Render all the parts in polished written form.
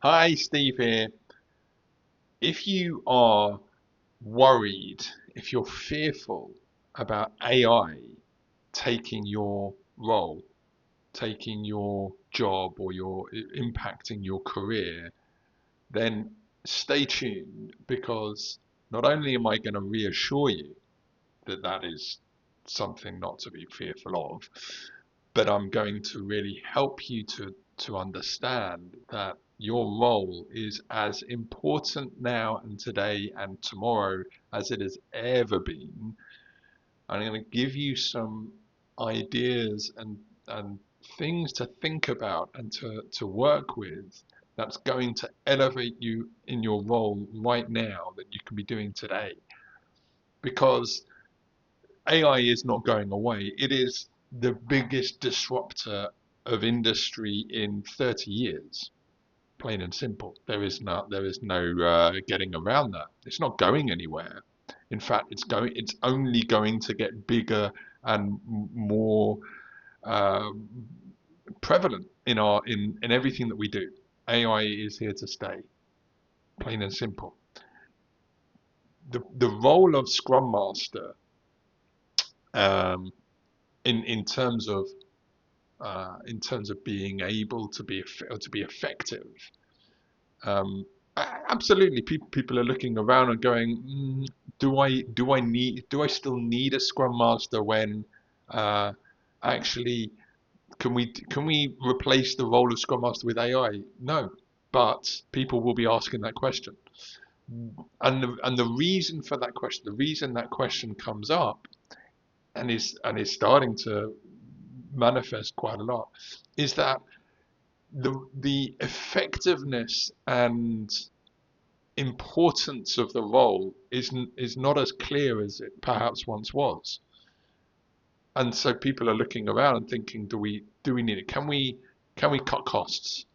Hi, Steve here. If you are worried, if you're fearful about AI taking your role, taking your job, or impacting your career, then stay tuned because not only am I going to reassure you that that is something not to be fearful of, but I'm going to really help you to understand that your role is as important now and today and tomorrow as it has ever been. I'm going to give you some ideas and things to think about and to work with that's going to elevate you in your role right now that you can be doing today. Because AI is not going away. It is the biggest disruptor of industry in 30 years, plain and simple. There is no getting around that. It's not going anywhere. In fact, it's only going to get bigger and more uh, prevalent in everything that we do. AI is here to stay, plain and simple. The role of Scrum Master, um, in terms of being able to be effective. Um, Absolutely, people are looking around and going, do I still need a Scrum Master when uh, actually can we replace the role of Scrum Master with AI? No, but people will be asking that question, and the reason for that question, the reason that question comes up and is starting to manifest quite a lot, is that the effectiveness and importance of the role is not as clear as it perhaps once was. And so people are looking around and thinking, do we need it? Can we cut costs?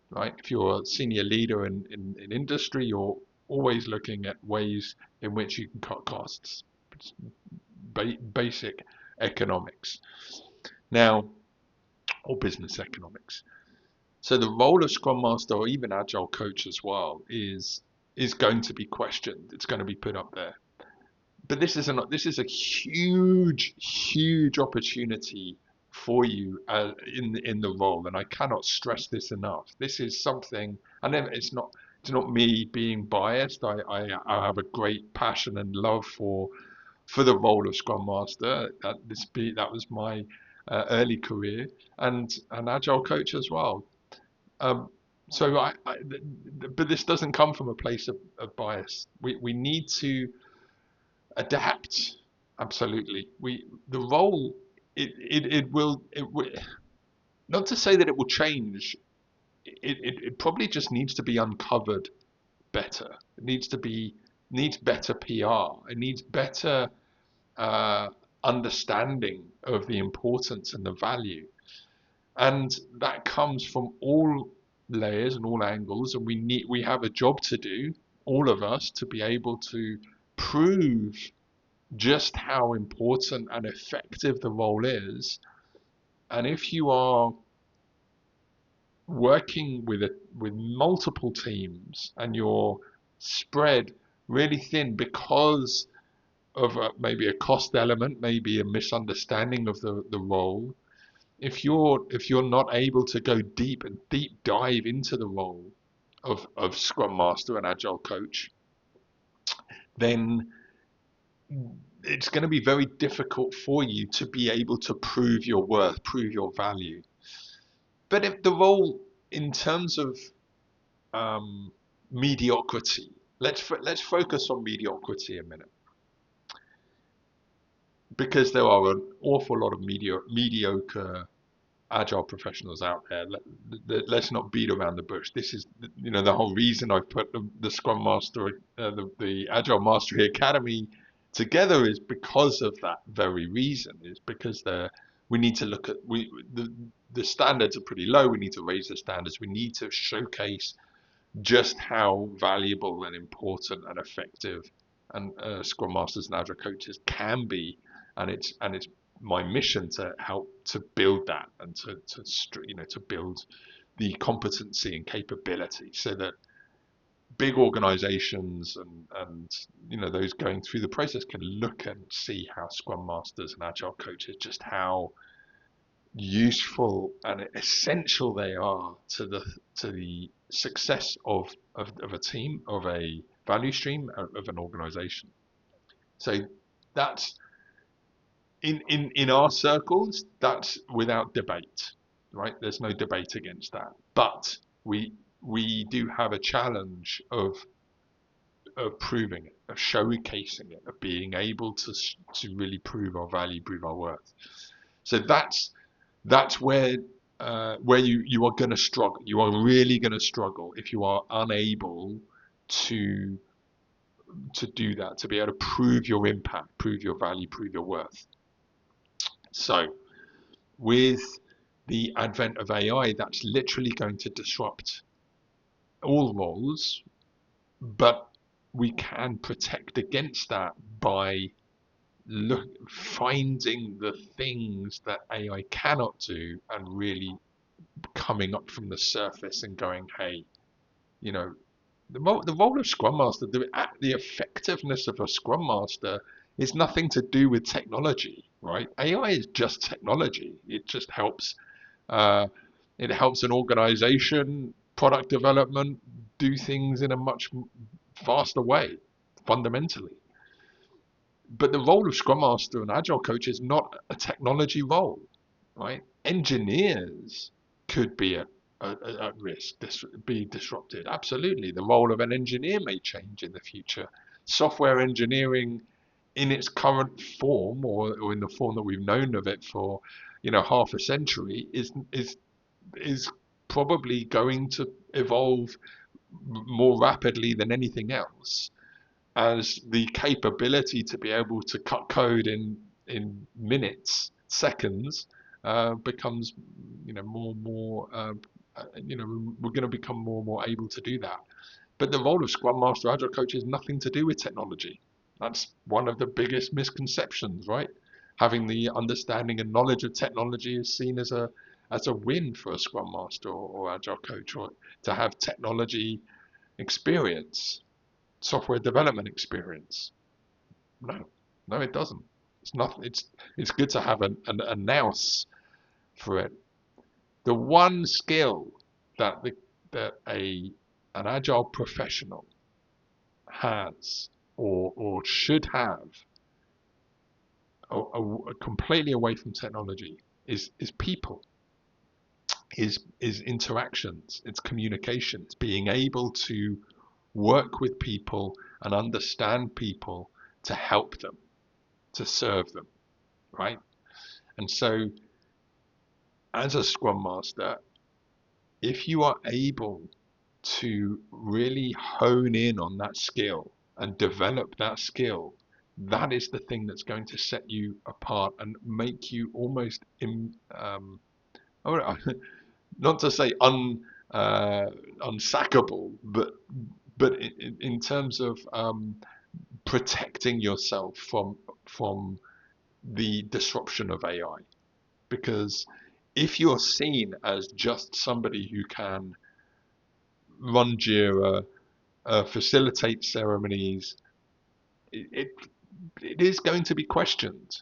Right? If you're a senior leader in industry, you're always looking at ways in which you can cut costs. It's basic economics. Now, or business economics. So the role of Scrum Master or even Agile Coach as well is going to be questioned. It's going to be put up there. But this is a huge opportunity for you in the role, and I cannot stress this enough. This is something, and then it's not me being biased. I have a great passion and love for the role of Scrum Master. That was my early career, and Agile Coach as well. Um, so but this doesn't come from a place of bias. We need to adapt. Absolutely. The role it will not to say that it will change. It probably just needs to be uncovered better. It needs better PR. It needs better uh, understanding of the importance and the value. And that comes from all layers and all angles, and we have a job to do, all of us, to be able to prove just how important and effective the role is. And if you are working with multiple teams and you're spread really thin because of maybe a cost element, maybe a misunderstanding of the role, if you're not able to go deep dive into the role of Scrum Master and Agile Coach, then it's going to be very difficult for you to be able to prove your worth, prove your value. But if the role, in terms of um, mediocrity, let's focus on mediocrity a minute, because there are an awful lot of mediocre agile professionals out there. Let's not beat around the bush. This is, the whole reason I've put the Scrum Master, the Agile Mastery Academy together is because of that very reason. Is because we need to look at the standards are pretty low. We need to raise the standards. We need to showcase just how valuable and important and effective and Scrum Masters and Agile coaches can be, and it's my mission to help to build that and to build the competency and capability, so that big organizations and those going through the process can look and see how Scrum Masters and Agile coaches, just how useful and essential they are to the success of a team, of a value stream, of an organization. So that's in our circles, that's without debate, right? There's no debate against that. But we do have a challenge of proving it, of showcasing it, of being able to really prove our value, prove our worth. So that's where you are going to struggle. You are really going to struggle if you are unable to do that, to be able to prove your impact, prove your value, prove your worth. So with the advent of AI, that's literally going to disrupt all roles, but we can protect against that by finding the things that AI cannot do and really coming up from the surface and going, hey, the role of Scrum Master, the effectiveness of a Scrum Master is nothing to do with technology, right? AI is just technology. It just helps. It helps an organization, product development, do things in a much faster way, fundamentally. But the role of Scrum Master and Agile Coach is not a technology role, right? Engineers could be at risk, be disrupted. Absolutely. The role of an engineer may change in the future. Software engineering in its current form, or in the form that we've known of it for, half a century, is probably going to evolve more rapidly than anything else, as the capability to be able to cut code in minutes, seconds, becomes, more and more. We're going to become more and more able to do that. But the role of Scrum Master, Agile Coach is nothing to do with technology. That's one of the biggest misconceptions, right? Having the understanding and knowledge of technology is seen as a win for a Scrum Master or Agile Coach, or to have technology experience, software development experience. No, it doesn't. It's nothing. It's good to have a nous for it. The one skill that an agile professional has, or should have, completely away from technology, is people, is interactions, it's communication, it's being able to work with people and understand people, to help them, to serve them, right? And so, as a Scrum Master, if you are able to really hone in on that skill and develop that skill, that is the thing that's going to set you apart and make you almost not to say unsackable, but in terms of protecting yourself from the disruption of AI. Because if you're seen as just somebody who can run Jira, facilitate ceremonies, it is going to be questioned.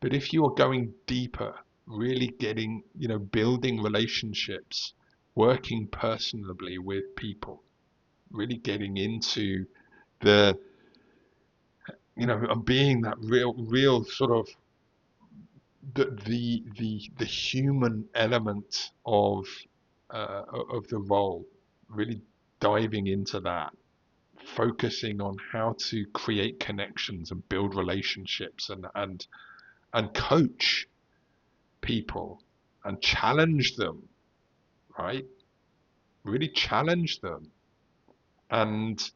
But if you are going deeper, really getting, building relationships, working personally with people, really getting into the, and being that real sort of the human element of the role, really diving into that, focusing on how to create connections and build relationships, and coach people and challenge them, right? Really challenge them, and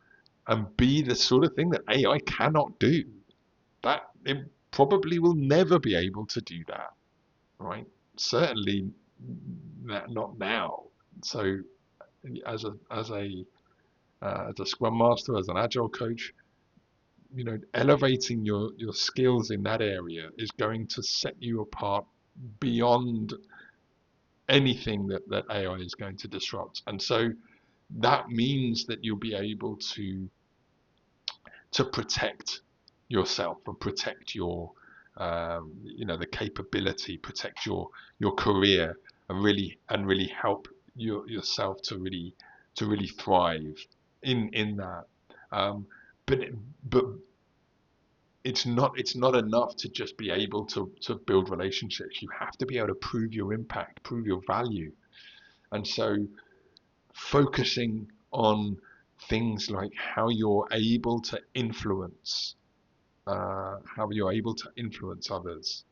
be the sort of thing that AI cannot do. That it probably will never be able to do that, right? Certainly not now. So as a Scrum Master, as an Agile Coach, elevating your skills in that area is going to set you apart beyond anything that AI is going to disrupt. And so that means that you'll be able to protect yourself and protect your the capability, protect your career, and really help yourself to really thrive in that. Um, but but it's not enough to just be able to build relationships. You have to be able to prove your impact, prove your value. And so focusing on things like how you're able to influence others,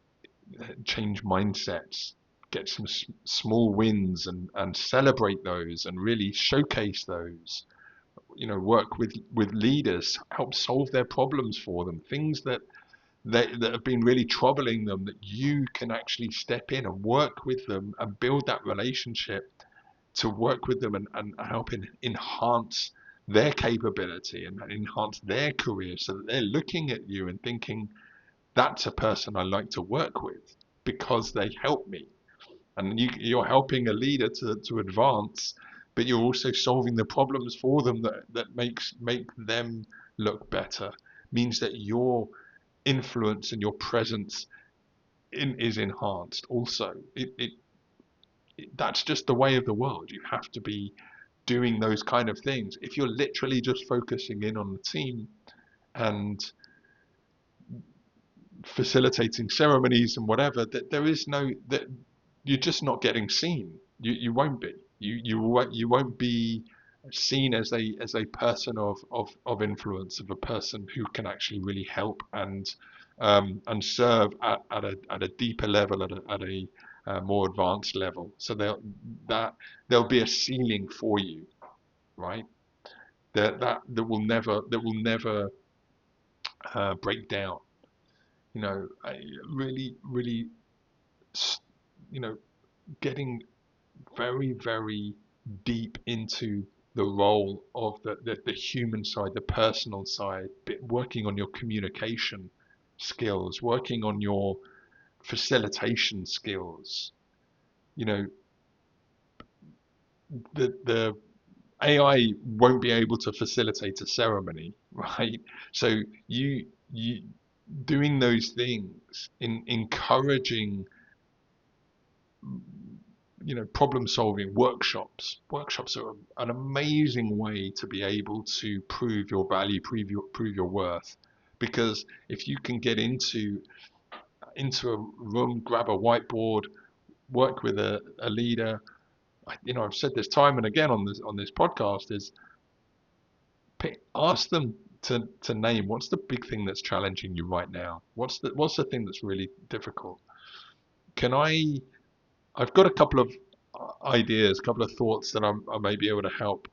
change mindsets, get some small wins and celebrate those and really showcase those. Work with leaders, help solve their problems for them, things that have been really troubling them, that you can actually step in and work with them and build that relationship to work with them and help enhance their capability and enhance their career, so that they're looking at you and thinking, that's a person I like to work with because they help me. And you're helping a leader to advance, but you're also solving the problems for them that make them look better. Means that your influence and your presence is enhanced. Also, that's just the way of the world. You have to be doing those kind of things. If you're literally just focusing in on the team and facilitating ceremonies and whatever, that there is no that you're just not getting seen. You won't be. You won't be seen as a person of influence, of a person who can actually really help and serve at a deeper level, at a more advanced level. So there'll be a ceiling for you, right? That will never break down. I really, you know, getting very, very deep into the role of the human side, the personal side, working on your communication skills, working on your facilitation skills. You know, the AI won't be able to facilitate a ceremony, right? So you doing those things, encouraging problem solving workshops are an amazing way to be able to prove your value, prove your worth. Because if you can get into a room, grab a whiteboard, work with a leader, I've said this time and again on this podcast, is ask them to name, what's the big thing that's challenging you right now, what's the thing that's really difficult. can I I've got a couple of ideas, a couple of thoughts that I may be able to help.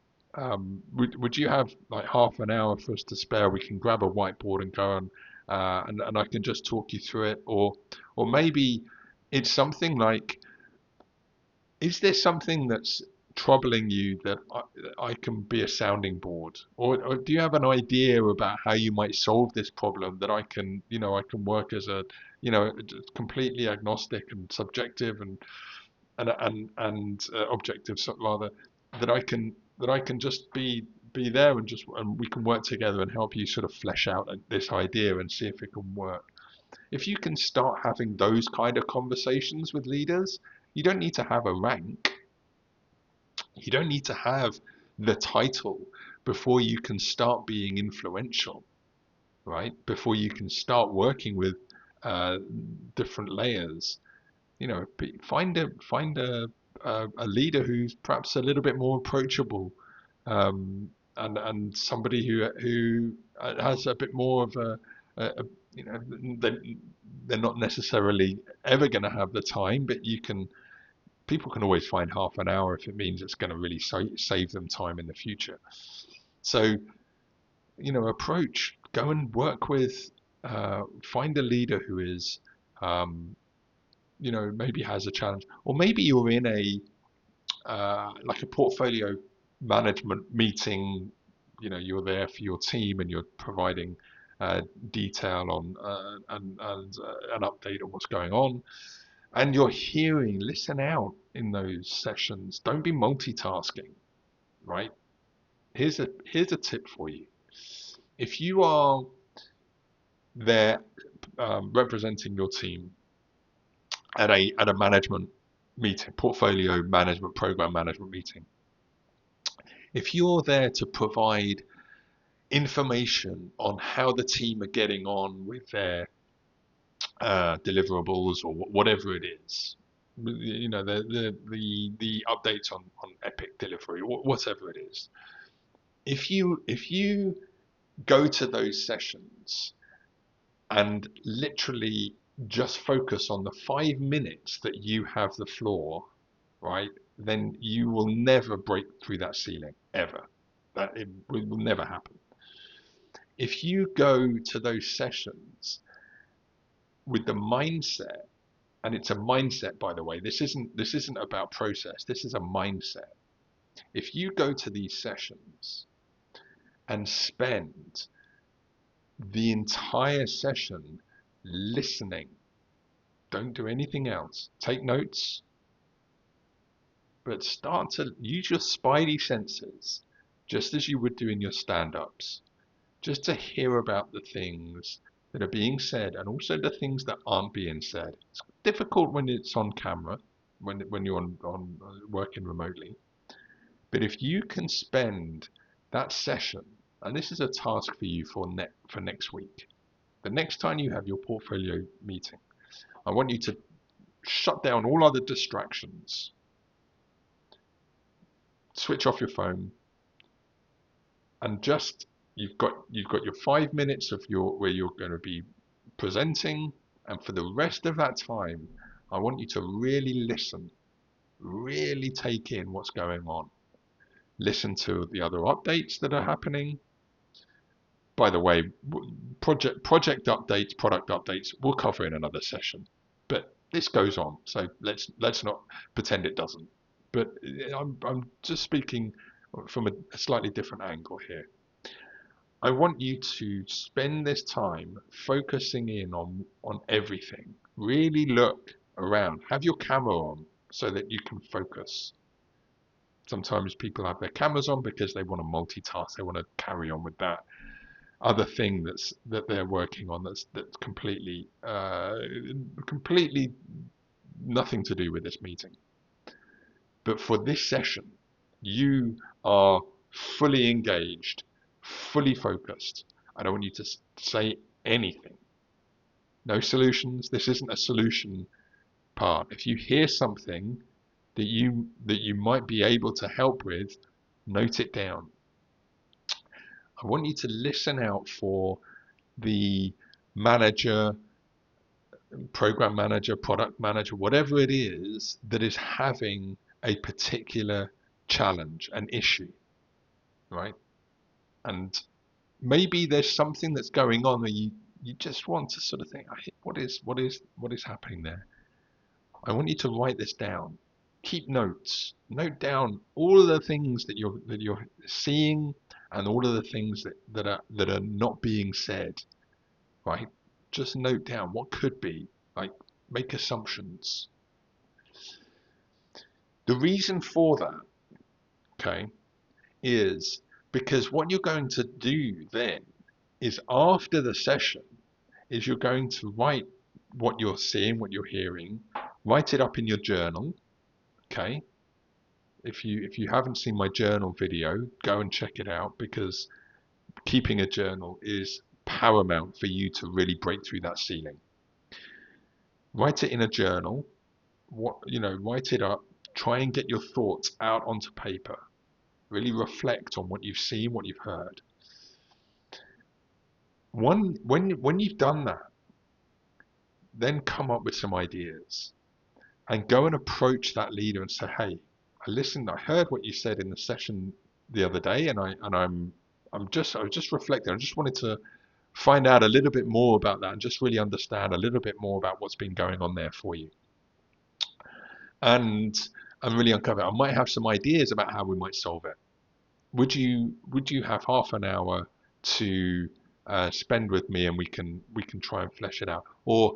Would you have like half an hour for us to spare? We can grab a whiteboard and go on, and I can just talk you through it. Or maybe it's something like, is there something that's troubling you that I can be a sounding board? Or do you have an idea about how you might solve this problem that I can work as completely agnostic and subjective and objective, so rather, that I can just be there and we can work together and help you sort of flesh out this idea and see if it can work. If you can start having those kind of conversations with leaders, you don't need to have a rank, you don't need to have the title before you can start being influential, right? Before you can start working with uh, different layers. Find a leader who's perhaps a little bit more approachable, and somebody who has a bit more of a you know they, they're not necessarily ever going to have the time, but people can always find half an hour if it means it's going to really save them time in the future. So go and work with, find a leader who is maybe has a challenge, or maybe you're in like a portfolio management meeting. You're there for your team and you're providing detail on and an update on what's going on. And you're hearing, listen out in those sessions. Don't be multitasking, right? Here's a tip for you. If you are there representing your team at a management meeting, portfolio management, program management meeting, if you're there to provide information on how the team are getting on with their deliverables or whatever it is, the updates on Epic delivery, whatever it is. If you go to those sessions and literally just focus on the 5 minutes that you have the floor, right, then you will never break through that ceiling ever. That it will never happen. If you go to those sessions with the mindset, and it's a mindset, by the way, this isn't about process, this is a mindset. If you go to these sessions and spend the entire session listening, don't do anything else, take notes, but start to use your spidey senses just as you would do in your stand-ups, just to hear about the things that are being said and also the things that aren't being said. It's difficult when it's on camera, when you're on working remotely. But if you can spend that session, and this is a task for you for next week, the next time you have your portfolio meeting, I want you to shut down all other distractions, switch off your phone, and just you've got your 5 minutes of where you're going to be presenting, and for the rest of that time, I want you to really listen, really take in what's going on. Listen to the other updates that are happening. By the way, project updates, product updates, we'll cover in another session. But this goes on, so let's not pretend it doesn't. But I'm just speaking from a slightly different angle here. I want you to spend this time focusing in on everything. Really look around. Have your camera on so that you can focus. Sometimes people have their cameras on because they want to multitask. They want to carry on with that other thing that they're working on that's completely nothing to do with this meeting. But for this session, you are fully engaged, fully focused. I don't want you to say anything. No solutions. This isn't a solution part. If you hear something that you might be able to help with, note it down. I want you to listen out for the manager, program manager, product manager, whatever it is that is having a particular challenge, an issue, right? And maybe there's something that's going on that you just want to sort of think, what is happening there? I want you to write this down. Keep notes. Note down all of the things that you're seeing and all of the things that are not being said, right? Just note down what could be, like make assumptions. The reason for that, okay, is because what you're going to do then is after the session is you're going to write what you're seeing, what you're hearing, write it up in your journal, okay? If you haven't seen my journal video, go and check it out because keeping a journal is paramount for you to really break through that ceiling. Write it in a journal, write it up, try and get your thoughts out onto paper. Really reflect on what you've seen, what you've heard. When you've done that, then come up with some ideas and go and approach that leader and say, hey, I heard what you said in the session the other day, and I was just reflecting. I just wanted to find out a little bit more about that and just really understand a little bit more about what's been going on there for you. And I'm really uncovered. I might have some ideas about how we might solve it. Would you have half an hour to spend with me and we can try and flesh it out? Or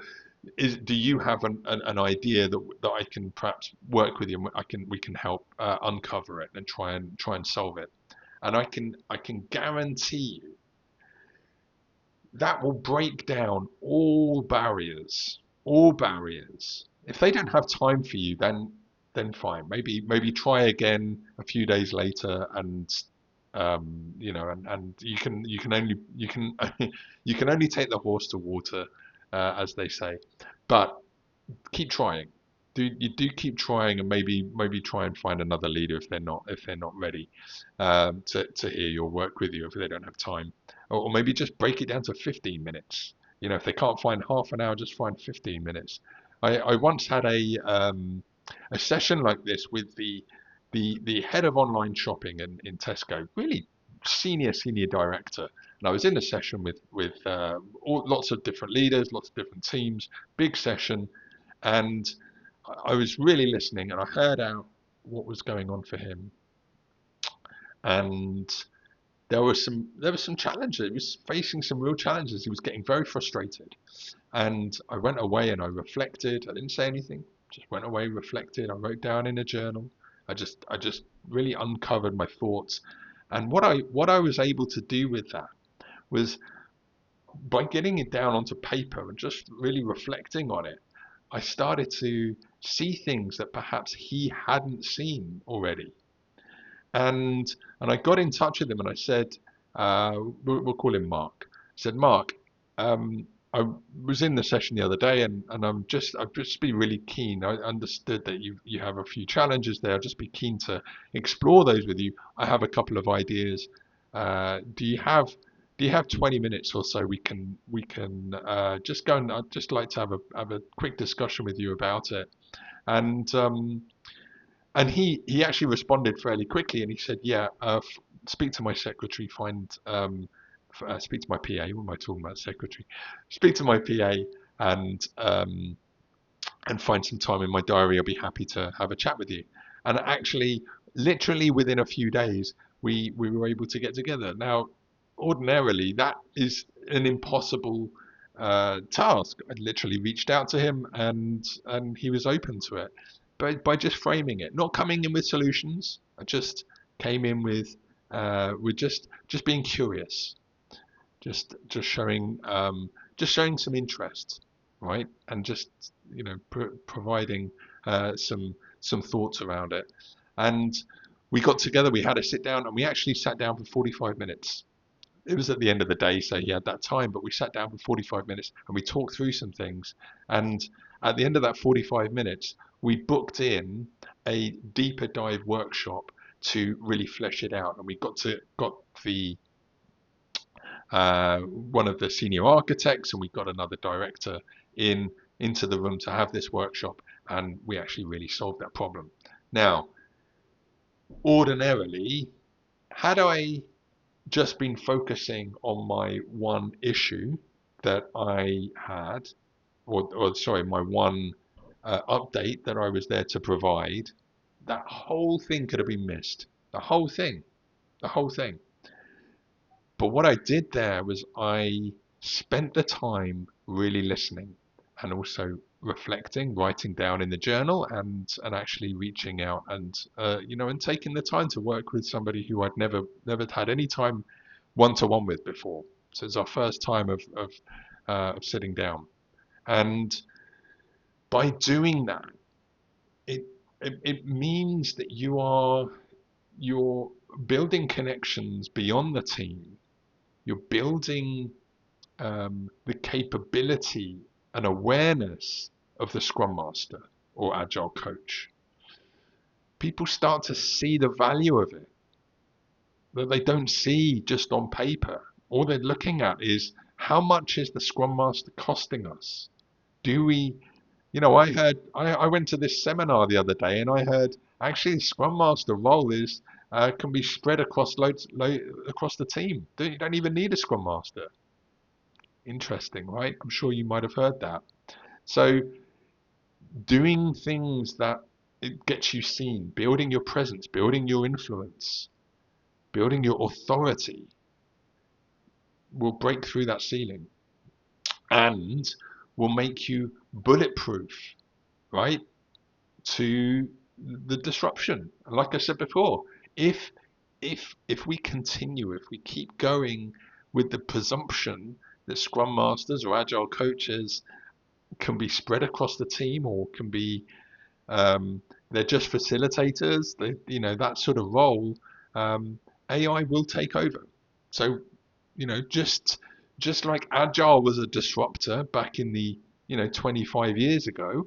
Do you have an idea that I can perhaps work with you, and we can help uncover it and try and solve it. And I can guarantee you that will break down all barriers, all barriers. If they don't have time for you, then fine. Maybe try again a few days later, and and you can you can only take the horse to water, as they say. But keep trying. You do keep trying, and maybe try and find another leader if they're not ready to hear your work with you if they don't have time, or maybe just break it down to 15 minutes. If they can't find half an hour, just find 15 minutes. I once had a session like this with the head of online shopping in Tesco, really senior director, and I was in a session with lots of different leaders, lots of different teams, big session, and I was really listening, and I heard out what was going on for him, and there was some challenges. He was facing some real challenges. He was getting very frustrated, and I went away and I reflected. I didn't say anything. Just went away, reflected. I wrote down in a journal. I just really uncovered my thoughts, and what I was able to do with that was by getting it down onto paper and just really reflecting on it, I started to see things that perhaps he hadn't seen already. And and I got in touch with him and I said, we'll call him Mark. I said, Mark, I was in the session the other day, and I've just been really keen. I understood that you have a few challenges there. I'd just be keen to explore those with you. I have a couple of ideas. Do you have 20 minutes or so? We can just go, and I'd just like to have a quick discussion with you about it. And he actually responded fairly quickly, and he said, "Yeah, speak to my secretary, speak to my PA. What am I talking about, secretary? Speak to my PA and find some time in my diary. I'll be happy to have a chat with you." And actually, literally within a few days, we were able to get together. Now, ordinarily, that is an impossible task. I literally reached out to him, and he was open to it. But by just framing it, not coming in with solutions, I just came in with just being curious, just showing some interest, right, and just providing some thoughts around it. And we got together, we had a sit down, and we actually sat down for 45 minutes. It was at the end of the day, so he had that time, but we sat down for 45 minutes and we talked through some things. And at the end of that 45 minutes, we booked in a deeper dive workshop to really flesh it out. And we got the one of the senior architects, and we got another director in into the room to have this workshop, and we actually really solved that problem. Now, ordinarily, had I just been focusing on my one issue that I had, or sorry, my one update that I was there to provide, that whole thing could have been missed. The whole thing, the whole thing. But what I did there was I spent the time really listening and also reflecting, writing down in the journal, and actually reaching out and taking the time to work with somebody who I'd never had any time one-to-one with before. So it's our first time of sitting down, and by doing that, it it means that you're building connections beyond the team. You're building the capability and awareness of the Scrum Master or Agile Coach. People start to see the value of it that they don't see just on paper. All they're looking at is, how much is the Scrum Master costing us? Do we, I went to this seminar the other day, and I heard actually the Scrum Master role is can be spread across across the team. You don't even need a Scrum Master. Interesting, right? I'm sure you might have heard that. So doing things that it gets you seen, building your presence, building your influence, building your authority will break through that ceiling. And will make you bulletproof, right, to the disruption. And like I said before, if if we continue, if we keep going with the presumption that Scrum Masters or Agile coaches can be spread across the team, or can be they're just facilitators, that sort of role, AI will take over. So, just like Agile was a disruptor back in the 25 years ago,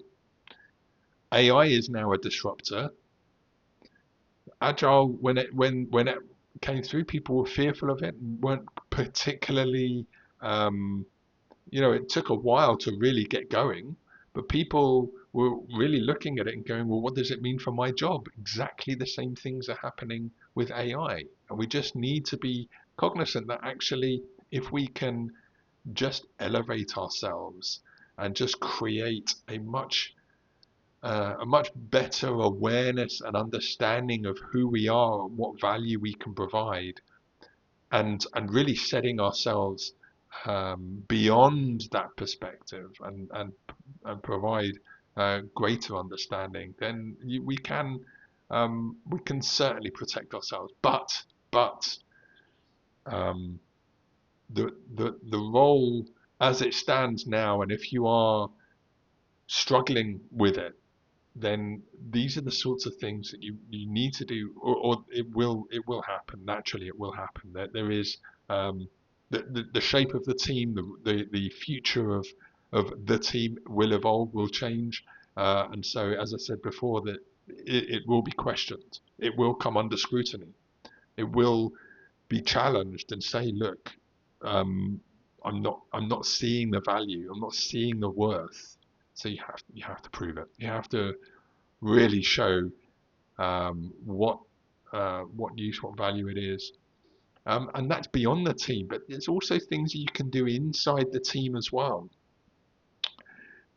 AI is now a disruptor. Agile, when it came through, people were fearful of it and weren't particularly, um, it took a while to really get going, but people were really looking at it and going, well, what does it mean for my job? Exactly the same things are happening with AI. And we just need to be cognizant that actually, if we can just elevate ourselves and just create a much better awareness and understanding of who we are and what value we can provide, and really setting ourselves beyond that perspective, and provide greater understanding, then we can certainly protect ourselves. But um, the role as it stands now, and if you are struggling with it, then these are the sorts of things that you need to do, or it will happen naturally. It will happen. There is the shape of the team, the future of the team will evolve, will change, and so, as I said before, that it will be questioned. It will come under scrutiny. It will be challenged and say, look, um, I'm not seeing the value. I'm not seeing the worth. So you have to prove it. You have to really show what use, what value it is. And that's beyond the team, but there's also things you can do inside the team as well,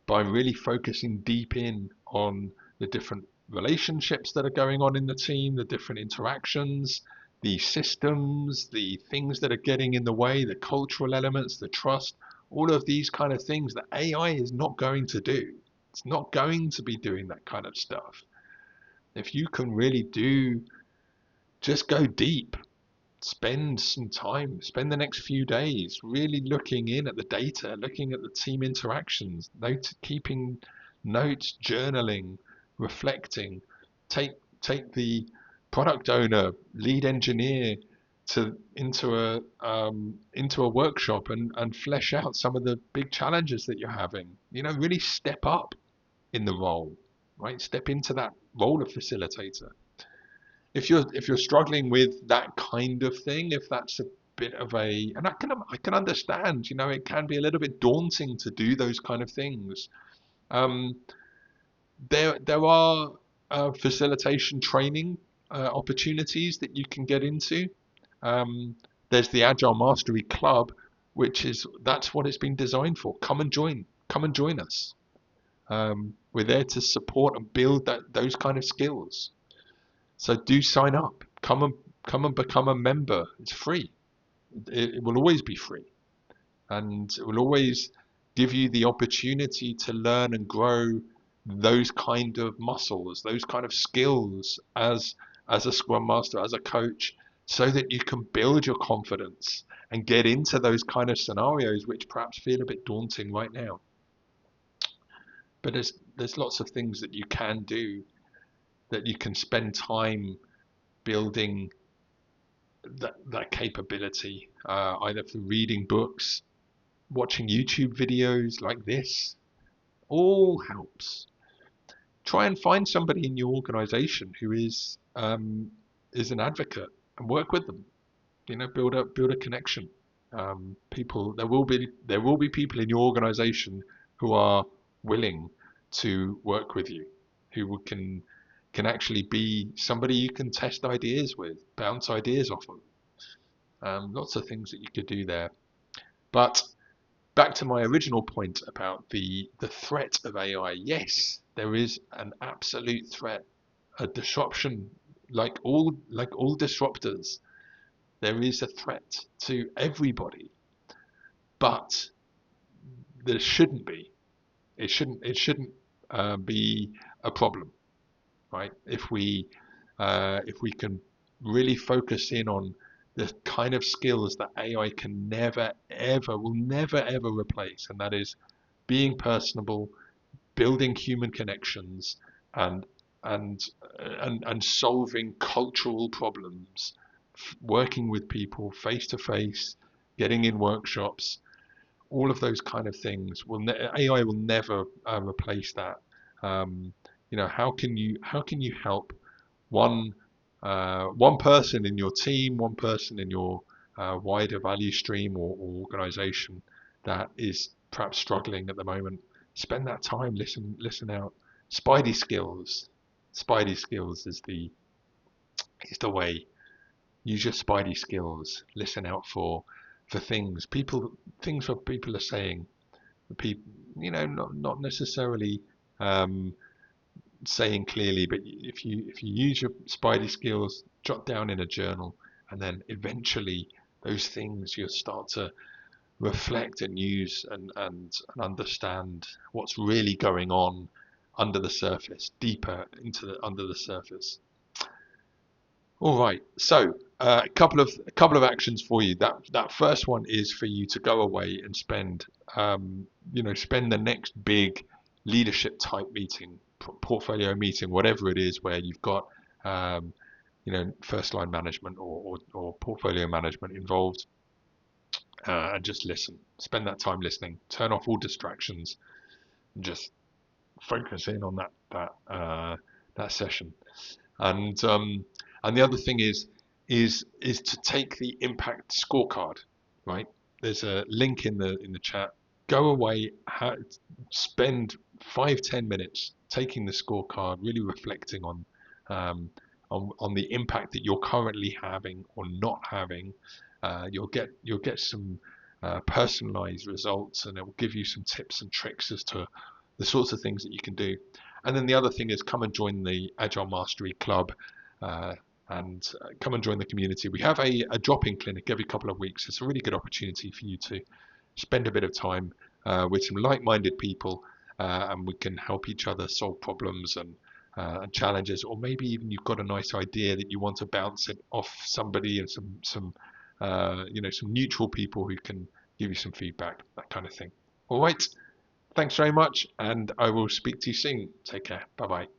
by really focusing deep in on the different relationships that are going on in the team, the different interactions, the systems, the things that are getting in the way, the cultural elements, the trust, all of these kind of things that AI is not going to do. It's not going to be doing that kind of stuff. If you can really just go deep, spend some time, spend the next few days really looking in at the data, looking at the team interactions, keeping notes, journaling, reflecting. Take the product owner, lead engineer into a workshop, and flesh out some of the big challenges that you're having. Really step up in the role, right? Step into that role of facilitator. If you're struggling with that kind of thing, if that's a bit of a, and I can understand, it can be a little bit daunting to do those kind of things. Um, there are facilitation training opportunities that you can get into. Um, there's the Agile Mastery Club, that's what it's been designed for. Come and join us. We're there to support and build those kind of skills. So do sign up. Come and become a member. It's free. It will always be free, and it will always give you the opportunity to learn and grow those kind of muscles, those kind of skills as a Scrum Master, as a coach, so that you can build your confidence and get into those kind of scenarios which perhaps feel a bit daunting right now. But there's lots of things that you can do, that you can spend time building that capability, either through reading books, watching YouTube videos like this, all helps. Try and find somebody in your organization who is an advocate, and work with them. Build a connection. People there will be people in your organization who are willing to work with you, who can actually be somebody you can test ideas with, bounce ideas off of. Lots of things that you could do there. But back to my original point about the threat of AI. Yes, there is an absolute threat, a disruption, like all disruptors. There is a threat to everybody, but there shouldn't be. It shouldn't be a problem, right? If we can really focus in on the kind of skills that AI can never ever replace, and that is being personable, building human connections, and and solving cultural problems, working with people face to face, getting in workshops, all of those kind of things AI will never replace that. Um, how can you help one one person in your team, one person in your wider value stream or organization that is perhaps struggling at the moment? Spend that time, listen out. Spidey skills. Spidey skills is the way. Use your spidey skills. Listen out for things what people are saying. People, not necessarily um, saying clearly, but if you use your spidey skills, jot down in a journal, and then eventually those things you'll start to reflect and use and understand what's really going on under the surface, deeper under the surface. All right. So a couple of actions for you. That first one is for you to go away and spend the next big leadership type meeting, portfolio meeting, whatever it is, where you've got first line management or portfolio management involved, and just listen. Spend that time listening. Turn off all distractions and just focus in on that session. And the other thing is to take the impact scorecard, right? There's a link in the chat. Go away, spend 5-10 minutes taking the scorecard, really reflecting um, on the impact that you're currently having or not having. You'll get some personalized results, and it will give you some tips and tricks as to the sorts of things that you can do. And then the other thing is come and join the Agile Mastery Club, uh, and come and join the community. We have a drop-in clinic every couple of weeks. It's a really good opportunity for you to spend a bit of time with some like-minded people, and we can help each other solve problems and challenges, or maybe even you've got a nice idea that you want to bounce it off somebody and some neutral people who can give you some feedback, that kind of thing. All right. Thanks very much, and I will speak to you soon. Take care. Bye bye.